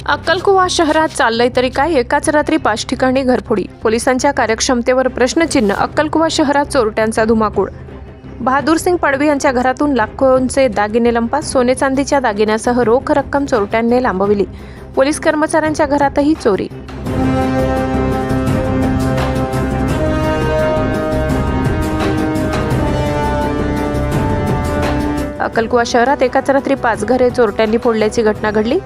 अक्कलकुवा शहरात चाललंय तरी काय, एकाच रात्री 5 ठिकाणी घरफोडी. पोलिसांच्या कार्यक्षमतेवर प्रश्नचिन्ह. अक्कलकुवा शहरात चोरट्यांचा धुमाकूळ. बहादूरसिंग पाडवी यांच्या घरातून लाखोंचे दागिने लंपास. सोने चांदीच्या दागिन्यासह रोख रक्कम चोरट्यांनी लांबविली. पोलीस कर्मचाऱ्यांच्या घरातही चोरी. अक्कलकुवा शहरात एकाच रात्री 5 घरे चोरट्यांनी फोडल्याची घटना घडली.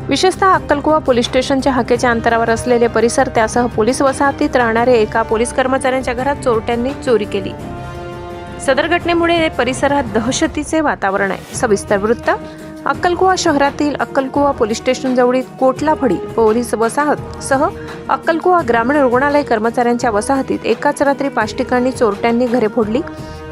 विशेषतः अक्कलकुवा पोलीस स्टेशनच्या हाकेच्या अंतरावर असलेले परिसर त्यासह पोलीस वसाहतीत राहणारे एका पोलीस कर्मचाऱ्यांच्या घरात चोरट्यांनी चोरी केली. सदर घटनेमुळे परिसरात दहशतीचे वातावरण आहे. सविस्तर वृत्त. अक्कलकुवा शहरातील अक्कलकुवा पोलीस स्टेशन जवळील कोटलाफळी पोलीस वसाहत सह अक्कलकुवा ग्रामीण रुग्णालय कर्मचाऱ्यांच्या वसाहतीत एकाच रात्री 5 ठिकाणी चोरट्यांनी घरे फोडली.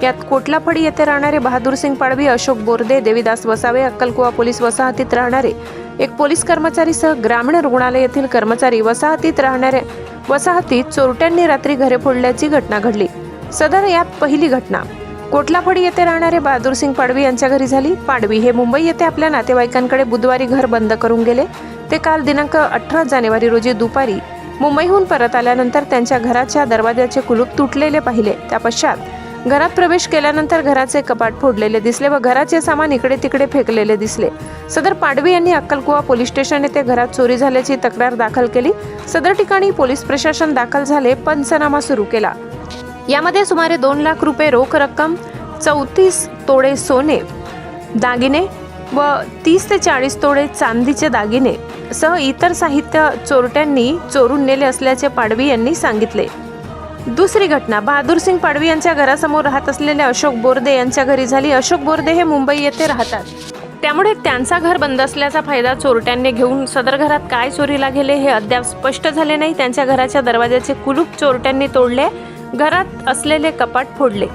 यात कोटलाफळी येथे राहणारे बहादूरसिंग पाडवी, अशोक बोर्दे, देवीदास वसावे, अक्कलकुवा पोलीस वसाहतीत राहणारे एक पोलीस कर्मचारीसह ग्रामीण रुग्णालय येथील कर्मचारी वसाहतीत राहणारे वसाहतीत चोरट्यांनी रात्री घरे फोडल्याची घटना घडली. सदर यात पहिली घटना कोटलाफळी येथे राहणारे बहादूरसिंग पाडवी यांच्या घरी झाली. पाडवी हे मुंबई येथे आपल्या नातेवाईकांकडे बुधवारी घर बंद करून गेले. ते काल दिनांक 18 जानेवारी रोजी दुपारी मुंबईहून परत आल्यानंतर त्यांच्या घराच्या दरवाजाचे कुलूप तुटलेले पाहिले. त्या पश्चात घरात प्रवेश केल्यानंतर घराचे कपाट फोडलेले दिसले व घराचे सामान इकडे तिकडे फेकलेले दिसले. सदर पाडवी यांनी अक्कलकुवा पोलीस स्टेशन येथे घरात चोरी झाल्याची तक्रार दाखल केली. सदर ठिकाणी पोलीस प्रशासन दाखल झाले. पंचनामा सुरू केला. यामध्ये सुमारे 2 लाख रुपये रोख रक्कम, 34 तोडे सोने दागिने व 30 ते 40 तोडे चांदीचे दागिने सह इतर साहित्य चोरट्यांनी चोरून नेले असल्याचे पाडवी यांनी सांगितले. दुसरी घटना बहादूरसिंग पाडवी यांच्या घरासमोर राहत असलेल्या अशोक बोर्दे यांच्या घरी झाली. अशोक बोर्दे हे मुंबई येथे राहतात, त्यामुळे त्यांचा घर बंद असल्याचा फायदा चोरट्यांनी घेऊन सदर घरात काय चोरीला गेले हे अद्याप स्पष्ट झाले नाही. त्यांच्या घराच्या दरवाजाचे कुलूप चोरट्यांनी तोडले, घरात असलेले कपाट फोडले.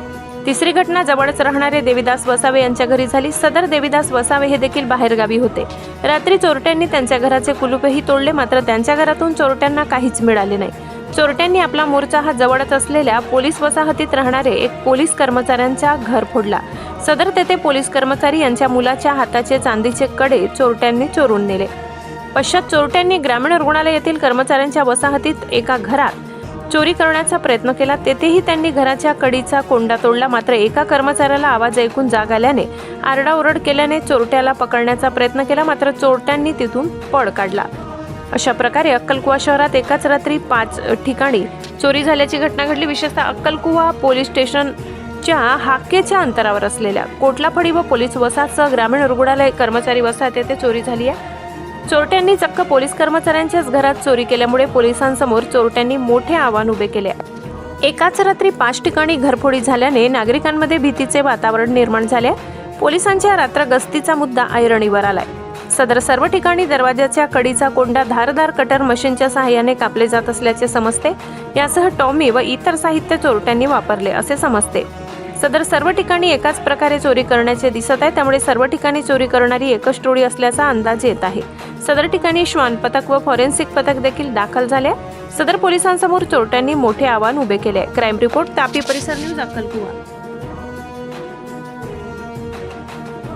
तिसरी घटना जवळच राहणारे देवीदास वसावे यांच्या घरी झाली. सदर देवीदास वसावे हे देखील बाहेरगावी होते. रात्री चोरट्यांनी त्यांच्या घराचे कुलूपही तोडले, मात्र त्यांच्या घरातून चोरट्यांना काहीच मिळाले नाही. चोरट्यांनी आपला मोर्चा हा जवळच असलेल्या पोलीस वसाहतीत राहणारे एक पोलीस कर्मचाऱ्यांचा घर फोडला. सदर तेथे पोलीस कर्मचारी यांच्या मुलाच्या हाताचे चांदीचे कडे चोरट्यांनी चोरून नेले. पश्चात चोरट्यांनी ग्रामीण रुग्णालय येथील कर्मचाऱ्यांच्या वसाहतीत एका घरात चोरी करण्याचा प्रयत्न केला. तेथेही त्यांनी घराच्या कडीचा कोंडा तोडला, मात्र एका कर्मचाऱ्याला आवाज ऐकून जाग आल्याने आरडाओरड केल्याने चोरट्याला पकडण्याचा प्रयत्न केला, मात्र चोरट्यांनी तिथून पळ काढला. अशा प्रकारे अक्कलकुवा शहरात एकाच रात्री 5 ठिकाणी चोरी झाल्याची घटना घडली. विशेषतः अक्कलकुवा पोलीस स्टेशनच्या हाकेच्या अंतरावर असलेल्या कोटलाफळी व पोलीस वसाहतसह ग्रामीण रुग्णालय कर्मचारी वसाहत येथे चोरी झाली आहे. चोरट्यांनी चक्क पोलीस कर्मचाऱ्यांच्याच घरात चोरी केल्यामुळे पोलिसांसमोर चोरट्यांनी मोठे आव्हान उभे केले. एकाच रात्री 5 ठिकाणी घरफोडी झाल्याने नागरिकांमध्ये भीतीचे वातावरण निर्माण झाले. पोलिसांच्या रात्र गस्तीचा मुद्दा ऐरणीवर आलाय. सदर सर्व ठिकाणी दरवाजाच्या कडीचा कोंडा धारदार कटर मशीनच्या सहाय्याने कापले जात असल्याचे समजते. यासह टॉमी व इतर साहित्य चोरट्यांनी वापरले असे समजते. सदर सर्व ठिकाणी एकाच प्रकारे चोरी करण्याचे दिसत आहे, त्यामुळे सर्व ठिकाणी चोरी करणारी एकच टोळी असल्याचा अंदाज येत आहे. सदर ठिकाणी श्वान पथक व फॉरेन्सिक पथक देखील दाखल झाले. सदर पोलिसांसमोर चोरट्यांनी मोठे आव्हान उभे केले. क्राईम रिपोर्ट, तापी परिसर न्यूज, अक्कलकुवा.